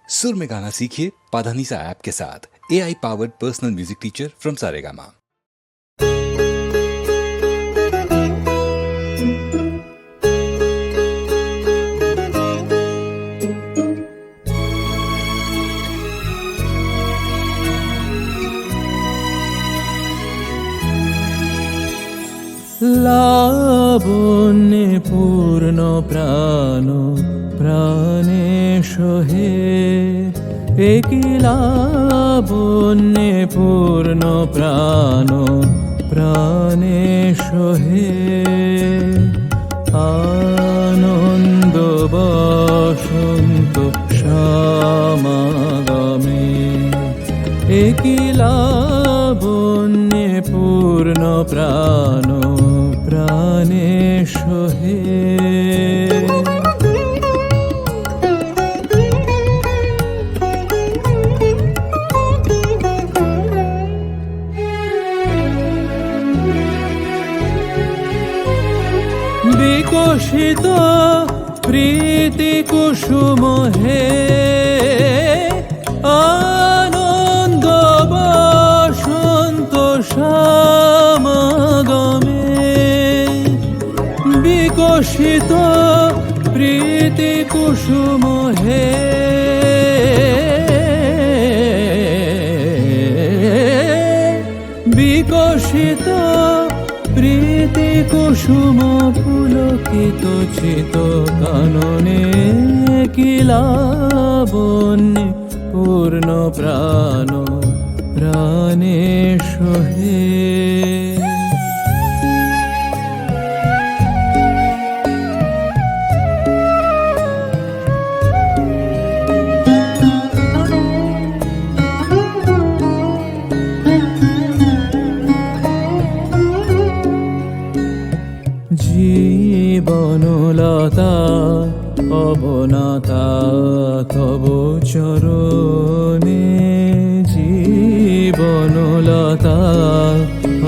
सुर में गाना सीखिए पाधानीसा ऐप के साथ। AI powered personal music teacher from Saregama. লাবণ্যে পূর্ণ প্রাণ প্রাণেশ হে, একই লাবণ্যে পূর্ণ প্রাণ প্রাণেশ হে। আনন্দ বসন্ত সমাগমে, একই লাবণ্যে পূর্ণ প্রাণ প্রাণেশ হে। বিকশিত প্রীতি কুসুম হে, আনন্দ বসন্ত সমাগমে, বিকশিত প্রীতি কুসুম হে। বিকশিত প্রীতি কুসুম পুলকিত চিত কাননে, কি লাবণ্যে পূর্ণ প্রাণ প্রাণেশ হে। জীবনলতা অবনাতা তব চরণে, জীবনলতা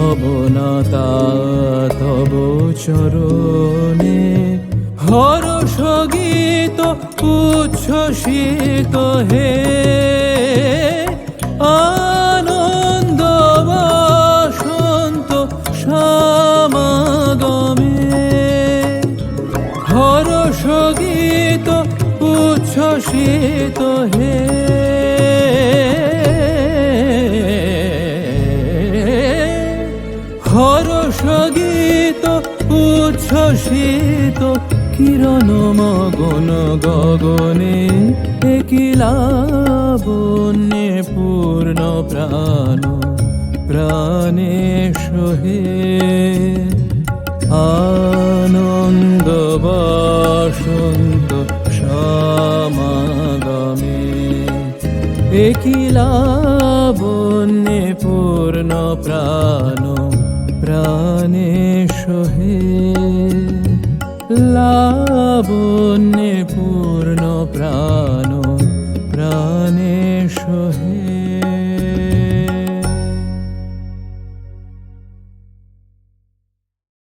অবনাতা তব চরণে। হর্ষ গীত উচ্ছ্বসিত হে, আনন্দ বসন্ত সমাগমে, হর্ষ গীত উচ্ছ্বসিত হে। হর্ষ গীত উচ্ছ্বসিত কিরণ মগন গগনে, একই লাবণ্যে পূর্ণ প্রাণ প্রাণেশ হে। আনন্দ বসন্ত সমাগমে, একই লাবণ্যে পূর্ণ প্রাণ প্রাণেশ হে। লাবণ্যে পূর্ণ প্রাণ